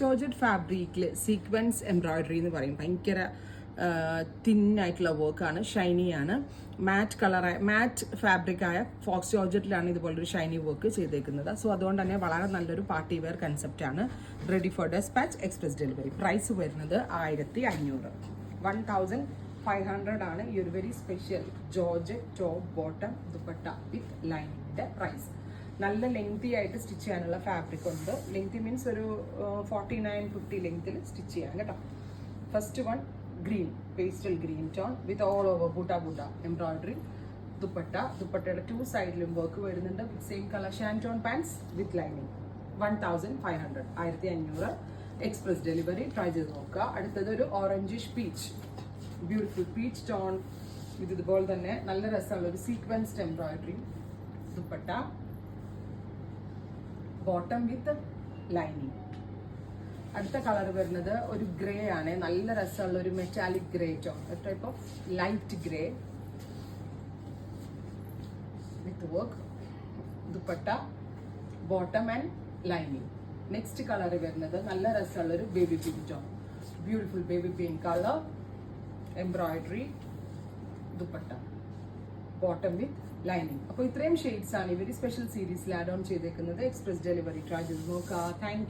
Georgette ഫാബ്രിക്കിൽ sequence embroidery എന്ന് പറയും. ഭയങ്കര തിന്നായിട്ടുള്ള വർക്കാണ്, ഷൈനിയാണ്. മാറ്റ് ഫാബ്രിക് ആയ ഫോക്സ് ജോർജറ്റിലാണ് ഇതുപോലൊരു ഷൈനി വർക്ക് ചെയ്തേക്കുന്നത്. സോ അതുകൊണ്ട് തന്നെ വളരെ നല്ലൊരു പാർട്ടി വെയർ കൺസെപ്റ്റ് ആണ്. Ready for despatch, express delivery. Price വരുന്നത് 1500, 1500 ആണ് ഈ ഒരു very special georgette top bottom dupatta with ലൈനിങ്ങിന്റെ പ്രൈസ്. നല്ല ലെങ്തി ആയിട്ട് സ്റ്റിച്ച് ചെയ്യാനുള്ള ഫാബ്രിക് ഉണ്ട്. ലെങ്തി മീൻസ് ഒരു 49-50 ലെങ്തിൽ സ്റ്റിച്ച് ചെയ്യാം കേട്ടോ. First one green, pastel green tone with all over butta embroidery. ദുപ്പട്ടയുടെ 2 സൈഡിലും വർക്ക് വരുന്നുണ്ട്. With same colour shantoon pants with lining. 1500, 1500 express delivery. Try ചെയ്ത് നോക്കുക. അടുത്തത് ഒരു orangish peach, beautiful peach tone ഇത് ഇതുപോലെ തന്നെ നല്ല രസമുള്ള ഒരു sequenced embroidery. Dupatta bottom with lining. അടുത്ത കളർ വരുന്നത് ഒരു ഗ്രേ ആണ്, നല്ല രസമുള്ള ഒരു metallic grey tone, type of light grey with work. Dupatta bottom and lining. Next colour വരുന്നത് നല്ല രസമുള്ള ഒരു baby pink tone, beautiful baby pink colour embroidery. Dupatta bottom with lining. അപ്പോൾ ഇത്രയും ഷെയ്ഡ്സ് ആണ് ഈ വെരി സ്പെഷ്യൽ സീരീസിൽ ആഡ് ഓൺ ചെയ്തേക്കുന്നത്. Express delivery. ട്രൈ ചെയ്ത് നോക്കുക. താങ്ക്